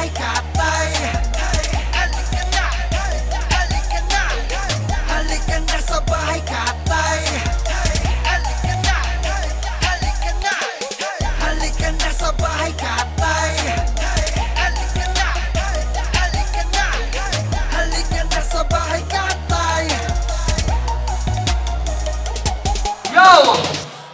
bahay katay. Halika na, halika na, halika na sa bahay katay. Halika na, halika na, halika na sa bahay katay. Halika na, halika na, halika na sa bahay katay. Yo!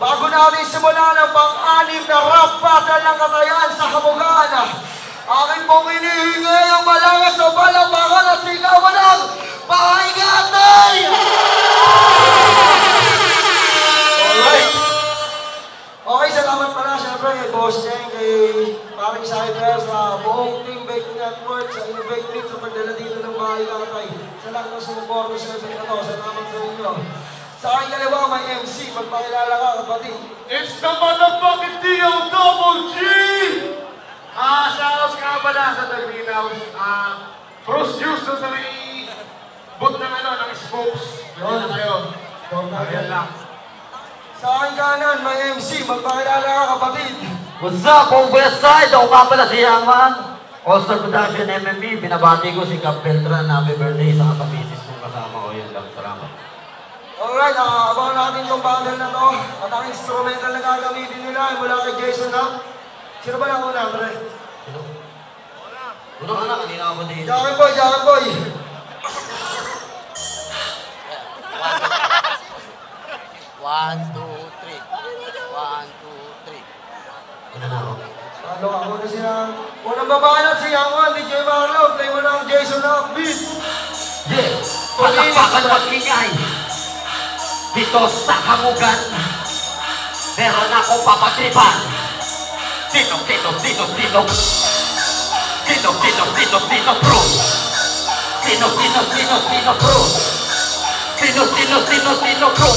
Bago natin simulan ang pang-anim na rap battle ng Katayan sa Kabugaan, aking pong hinihingi ang malakas na palakpakan at sigawan ng bahay katay! Alright! Okay, salamat pala siyempre kay Boss Cheng, kay Paring Cyber, sa buong Team Bake Network, sa Innovate Mix, sa pagdala dito ng bahay katay. Sa lahat ng sumuporto sa event na to, salamat sa inyo. Sa aking kaliwa, may MC, magpakilala ka, kapatid. It's the motherfucking D.O.G! Shoutouts nga pala sa Terminaus. Frost juice doon sa may boot ng ng spokes. Yun na kayo. Ayan lang. Sa aking kanan, may MC, magpakilala ka, kapatid. What's up, Home West Side? Ako nga pala si Yaman. All-Star Production MMB. Binabati ko si Cap Beltran. Happy birthday sa katabisis kong kasama ko. Yun lang. Salamat. Alright, abangan natin itong battle na to. At ang instrumental na gagamitin nila ay mula kay Jason Up. Sino ba lang una, pre? Sino? Una ka na, kanina ako dito. Jacket Boy, Jacket Boy! One, two, three. One, two, three. Una na ako. Ano ako na siya? Unang babanat si Young One, DJ Marlo. Play mo na ang Jason Up, beat! Yeah! Palakpakan mag-ingay! Dito sa Kamugan, meron akong papatripan. Dito bro. Dino bro.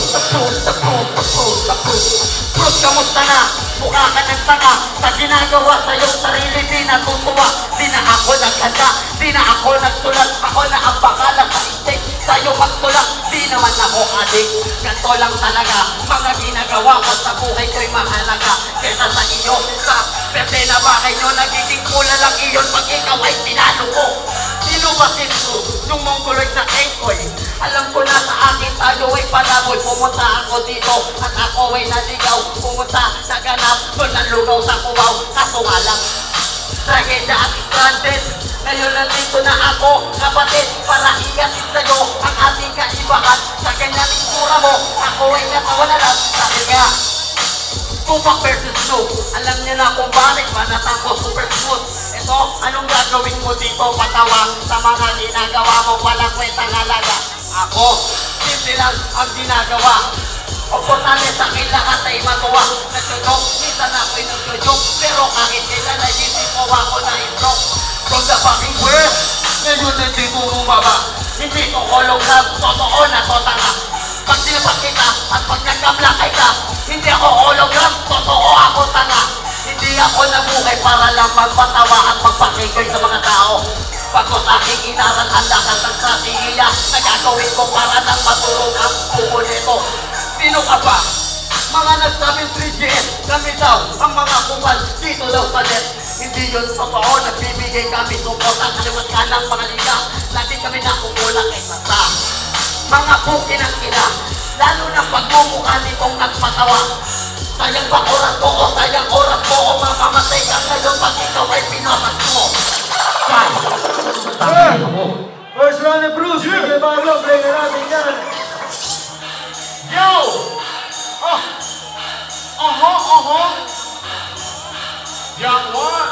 Bro, kamusta na? Mukha ka ng tanga. Sa ginagawa sa iyong sarili, di natutuwa. Di na ako nagkanda, di na ako nagsulat. Ako na ang bakalang sa isip sa'yo magtulak. Di naman ako adik, ganito lang talaga. Mga ginagawa ko sa buhay ko'y mahalaga. Kesa sa iyo, sa pepe na bakay nyo, nagiging pula lang iyon pag ikaw ay tinalo ko. Sino ba sinto? Nung mongoloid na engkoy. Alam ko na sa akin tayo ay palaboy. Pumunta ako dito at ako ay naligaw. Pumunta, naganap, doon nalugaw sa kuwaw. Kaso nga lang, tragedya at stranded. Ngayon nandito na ako, kapatid, para igatid sa'yo ang ating kaibahan. Sa ganyan isura mo, ako ay natawa na lang. Dahil nga, Tupac versus Snoop. Alam niya na kung bakit manatang ko super smooth. Ito, anong gagawin mo dito patawa? Sa mga ginagawa mo, walang kwentang halaga. Ako, simple lang ang ginagawa. Importante sa akin lahat ay matuwa. Nagtutok, minsan ako'y nagtutok. Pero kahit kailan ay hindi ko ako na-stroke. From the fucking west, ngayon hindi ko bumaba. Hindi ko hologram, totoo na totanga. Pag sinapak kita at pag nagkamlakay ka, hindi ako hologram, totoo ako tanga. Hindi ako nabuhay para lang magpatawa at magpakikoy sa mga tao. Pagkos aking inaral ang lahat ng strategiya na gagawin ko para nang matulog ang buko nito. Sino ka ba? Mga nagsabing 3GS, kami daw ang mga kupal dito daw sa net. Hindi yun totoo, nagbibigay kami support ang kaliwat ka ng mga liga. Lagi kami nakukula kaysa sa mga buki ng ina. Lalo na pagmumukha nitong nagpatawa. Sayang ba oras ko o sayang oras mo o mamamatay ka ngayon pag ikaw ay pinamas mo. Kay, tangin mo. First round ni Bruce, DJ Marlo, play na natin yan. Yo! Young One!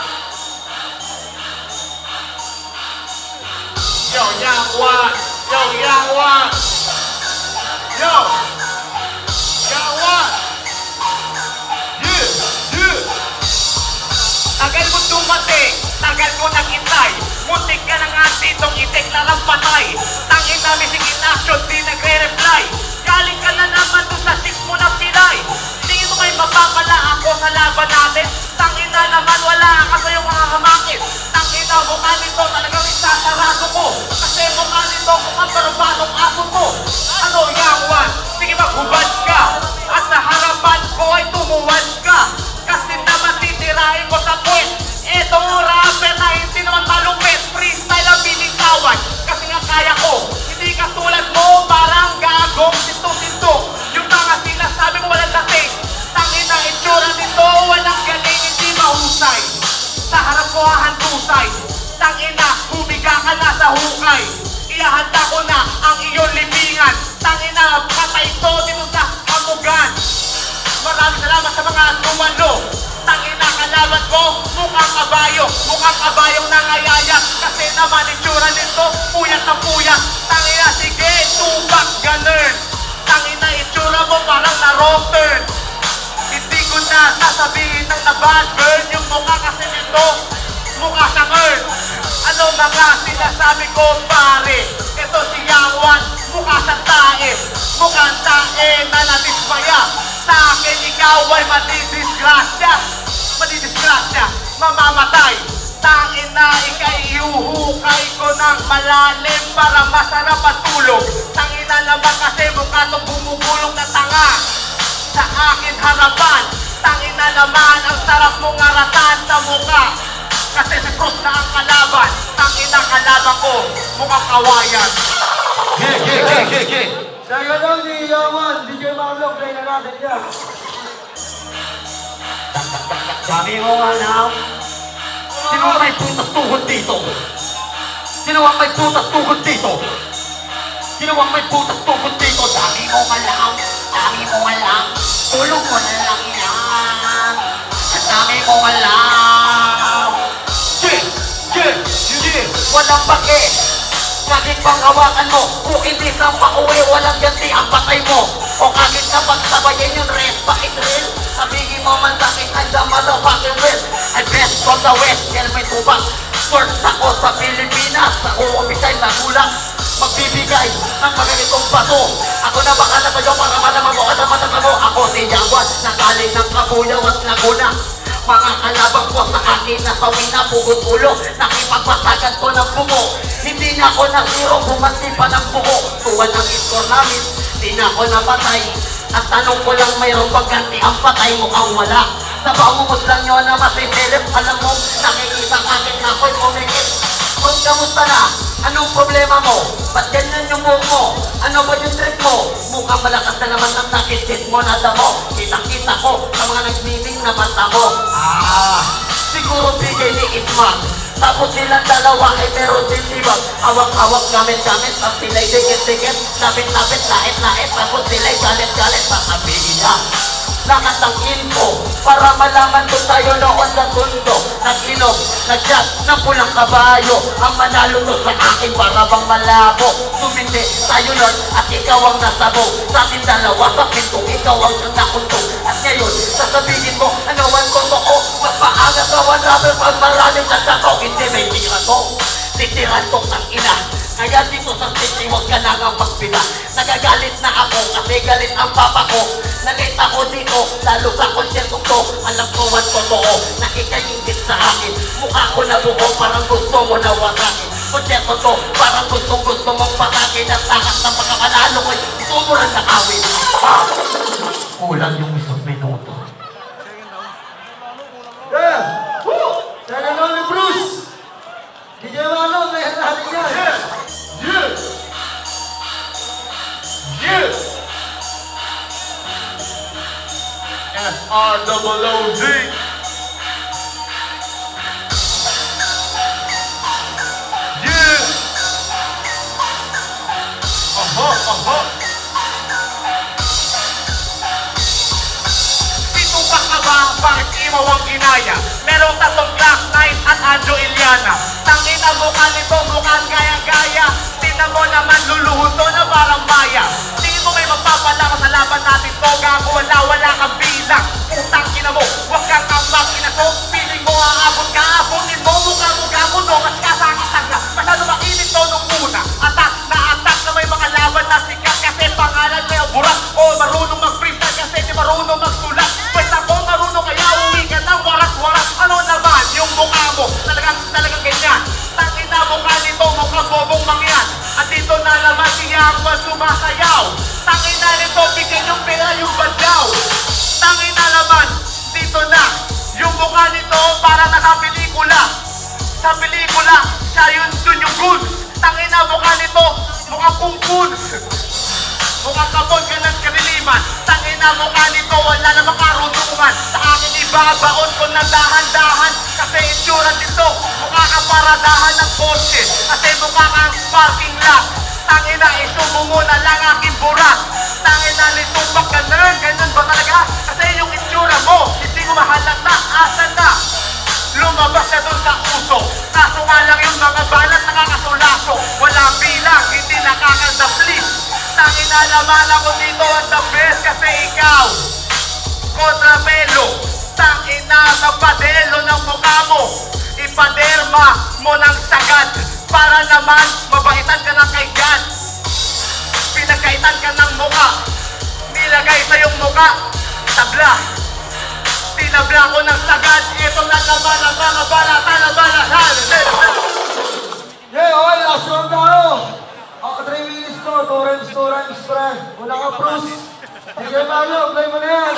Yo, Young One! Yo, Young One! Yo! Young One! Yeah! Tagal mo dumating, tagal ko nakintay. Muntik ka na nga ditong ideklarang patay. Tangin namin si Action, di nagre-reply. Galing ka na naman doon sa 6 mo na pilay. Tingin mo kayo mapapala ako sa laban natin. Tangin na naman, wala ka sa iyong mga hamakit. Tangin na mukha nito, talagang isasarado ko. Kasi mukha nito, kung ang barbanong aso ko. Ano, Young One? Sige maghubad ka. At sa harapan ko ay tumuwad ka. Kasi naman titirahin ko sa point. Itong rapper na hindi naman husay. Sa harap ko hahantusay. Tangina, humiga ka na sa hukay. Ihahanda ko na ang iyong libingan. Tangina, patay to dito sa kamugan. Maraming salamat sa mga tumalo. Tangina, kalaban ko, mukhang kabayong nangayayak. Kasi naman itsura nito, puyat na puyat. Tangina, sige, tubak, ganun. Tangina, itsura mo parang na-rotten. Hindi ko na sasabihin ng na-bad burn. Yung mukha kasi nito, mukha sa earth. Ano mga sinasabi ko, pare? Ito si Yangwan, mukha sa tae. Mukhang tae na nadismaya. Sa akin, ikaw ay madidisgrasya, mamamatay. Tangin na ikay ihuhukay ko ng malalim para masarap at tulog. Tangin na naman kasi mukha itong bumubulong na tanga sa akin harapan. Tangin na naman ang sarap mong aratan sa mukha. Kasi si Cruz na ang kalaban. Tangin na kalaban ko, mukhang kawayan. Sa ganun ni Yaman, DJ Marlo, play na natin yan. Sabi mo alam, sino ang may putas tuhod dito? Sino ang may putas tuhod dito? Sino ang may putas tuhod dito? Sabi mo alam, tulog mo na lang yan. Sabi mo alam, walang bake. Kahit pang hawakan mo, kung hindi sa pauwi, walang ganti ang patay mo. O kahit na pagsabayin yung rest, bakit real? Sabihin mo man sakit, I'm the motherfucking real. I best from the west, tell me tubak. First ako sa Pilipinas, ako umisay na gulang. Magbibigay ng magagitong bato. Ako na baka na kayo para malaman mo at matata mo. Ako si Yangwan, nagaling ng Kabuyaw at Laguna. Mga kalabang ko sa akin na sawi na pugot ulo. Nakipagpasagan ko ng bumo. Hindi na ako nasiro, bumanti pa ng buko. Tuwan ang score namin, di na ako napatay. At tanong ko lang mayroong pagganti ang patay, mukhang wala. Sa pangungos lang nyo na masisilip, alam mo, nakikita akin na ako'y kumikit. Kung kamusta na? Anong problema mo? Ba't ganyan yung move mo? Ano ba yung trip mo? Mukhang malakas na naman ang nakikit mo na damo. Kitang-kita ko sa mga nagmiming na mata mo. Siguro bigay ni Isman. Tapos silang dalawa ay meron din tibag. Hawak-hawak, gamit-gamit, at sila'y dikit-dikit. Lapit-lapit, lait-lait, tapos sila'y galit-galit. Sasabihin na lahat ng info para malaman kung tayo noon sa tundo. Nag-inom, nag-jazz, ng pulang kabayo. Ang manalo to sa akin para bang malabo. Sumindi tayo nun at ikaw ang nasabo. Sa ating dalawa sa pinto, ikaw ang siyang nakuntong. At ngayon, sasabihin mo, ano ang totoo? Mas maaga sa one rubber pag maraming nagsato. Hindi may tira to, titiran to ang ina. Kaya dito sa city, huwag ka na nga magpila. Nagagalit na ako kasi galit ang papa ko. Nalate ako dito, lalo sa konsyerto ko. Alam ko ang totoo, nakikayingit sa akin. Mukha ko na buo, parang gusto mo na wasakin. Konsyerto to, parang gusto mong patakin. At lahat ng pagkakalalo ko'y sumuran na awin. Kulang yung isang minuto. Yeah! Sa ganun ni Bruce! DJ Marlo, play na natin yan. S-R-O-O-Z. Sino ka ba? Bakit imaw ang ginaya? Merong tatlong Black Knight at Anjo Iliana. Tangin ang mukha nito, mukhang gaya-gaya. Tingnan mo naman, luluhod to na parang maya. Tingin mo may mapapala ka sa laban natin to. Gago, wala kang bilang. Utang ina mo, huwag kang ambak ina ko. Piling mo aabot ka, abutin mo. Mukha mo gago, no, mas kasakit ka. Masyado mainit to nung una. Atak na may mga laban na sikat. Kasi pangalan may burat. O marunong mag-freestyle kasi di marunong magsulat. Pwes ako marunong kaya uwi ka ng waras-waras. Ano naman yung mukha mo? Talagang ganyan. Tangin na mukha nito, mukhang bobong mangyan. At dito na naman si Yangwan sumasayaw. Tangin na nito, bigyan yung pera yung badyaw. Tangin na naman, dito na. Yung mukha nito, para nasa pelikula. Sa pelikula, siya yun dun yung goods. Tangin na mukha nito, mukhang pungkuns. Mukhang kapon ka ng kariliman. Tangin na mukha nito, wala namang karunungan. Sa akin Ibabaon ko na dahan-dahan kasi itsura dito mukha ka paradahan ng kotse kasi mukha kang parking lot. Tangina, isubo mo na lang aking burak. Tangina, litupak ka na. Ganun ba talaga? Kasi yung itsura mo hindi ko mahalata. Asan na? Lumabas na doon sa uso. Kaso nga lang yung mga balat nakakasulaso. Walang bilang, hindi nakakadaplis. Tangina, laman ako dito ang the best kasi ikaw kontrapelo. Tangina, magpadelo ng mukha mo. Ipaderma mo ng sagad para naman mabaitan ka ng kay God. Pinagkaitan ka ng mukha, nilagay sa iyong mukha tabla. Tinabla ko ng sagad. Ito na naman ang mga balatan. Yeah, okay, last round tayo. 3 minutes to, 2 rhymes, pre. Wala ka, Bruce. Sige, Mario, play mo na yan.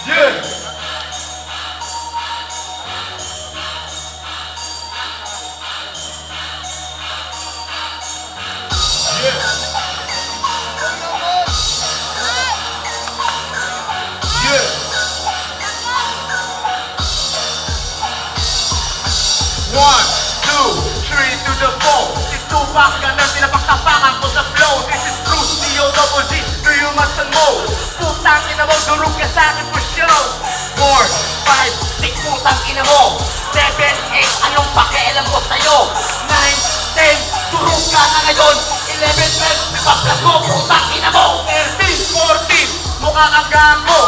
Yeah! One, two, three to the four. Si Tupac ka na pinapaktapakan ko sa flow. This is Bruce D.O.Z. Do you must know? Putang ina mo, durog ka sa akin for show. 4, 5, 6, putang ina mo. 7, 8, anong pakialam ko sa'yo? 9, 10, durog ka na ngayon. 11, 12, ipaplas mo, putang ina mo. 13, 14, mukha kang gago.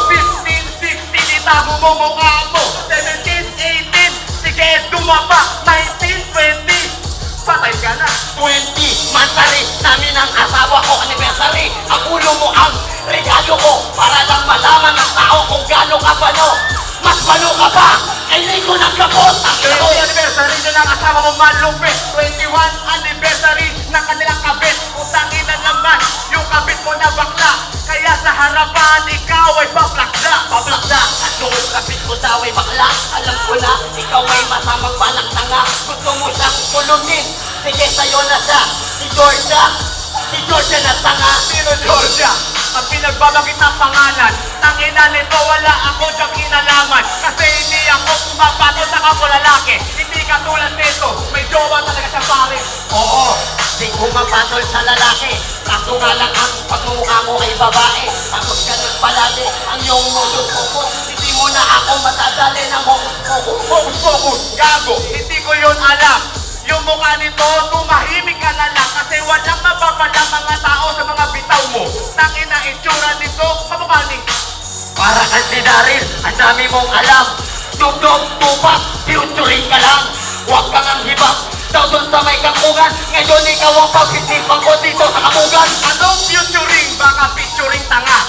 15, 16, itago mo mukha mo. 17, 18, sige, dumapa. 19, 20, patay ka na. 20, mansari, namin ang asawa ko, anniversary. Ang ulo mo ang regalo ko para lang malaman ng tao kung gano'ng kabano. Mas balo ka ba? Kailin ko ng kapot. 20 anniversary na ng asawa mo malupit. 21 anniversary ng kanilang kabit. Utangin na naman yung kabit mo na bakla. Kaya sa harapan ikaw ay paplakda. Paplakda at yung kabit mo daw ay bakla. Alam ko na ikaw ay masamang balak tanga. Gusto mo siyang tulunin. Sige, sa'yo na siya. Si Georgia na tanga. Sino Georgia? Ang pinagbabagit ng pangalan. Tangina nito, wala ako diyang kinalaman. Kasi hindi ako pumapato sa kapulalaki. Hindi katulad nito, may jowa talaga siya pare. Oo, di pumapatol sa lalaki. Kaso nga lang ang pagmumukha mo ay babae. Tapos ganun palagi ang iyong modus-focus. Hindi mo na ako matadali ng focus. Focus, gago, hindi ko yun alam. Yung mukha nito, tumahimik ka na lang kasi walang mapapala mga tao sa mga bitaw mo. Tangina itsura nito, kamukha ni para kasi Daryl, ang dami mong alam. Dugdog, tupak, futuring ka lang. Huwag kang ang hibak, daw dun sa may kapungan. Ngayon ikaw ang pagkitipan ko dito sa kapungan. Anong futuring? Baka picturing tanga.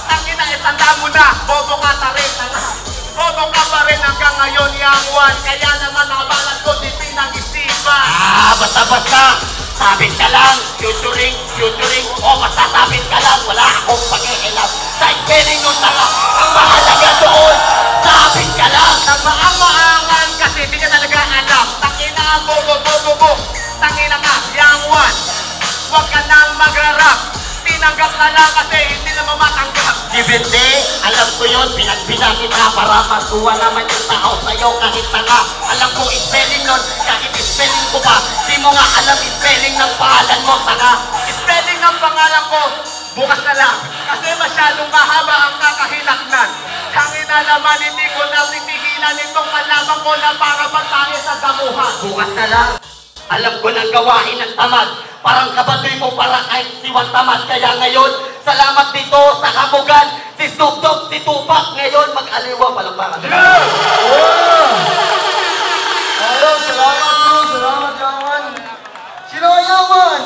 Tangina, itanda mo na, bobo ka ta rin, tanga. Bobo ka pa rin hanggang ngayon, young one. Kaya naman nakabalan ko, di pinag-isipan. Basta-basta, sabit ka lang. Futuring, o basta sabit ka lang. Wala akong pakikilam. Sa ikiling nung tanga, ang mahalaga doon, sabit ka lang. Nang maang-maangan kasi di ka talaga alam. Tangina, bobo. Tangina ka, young one. Huwag ka nang magrarap. Tinanggap ka lang kasi hindi naman matanggap. Gibindi, alam ko yun, pinagbina kita para matuwa naman yung tao sa'yo kahit tanga. Alam ko spelling nun, kahit spelling ko pa, di mo nga alam spelling ng pangalan mo, tanga. Spelling ng pangalan ko, bukas na lang, kasi masyadong mahaba ang kakahinaknan. Hangin na naman, hindi ko na titigilan itong kalaban ko na para pagtahe sa damuhan. Bukas na lang, alam ko ng gawain ng tamad. Parang kabatoy mo para kahit siwang tamad. Kaya ngayon, salamat dito sa kamugan. Si Snoop Dogg, si Tupac, ngayon mag-aliwa. Palakpakan. Yeah! Salamat, bro. Salamat, Yaman. Sino ang Yaman?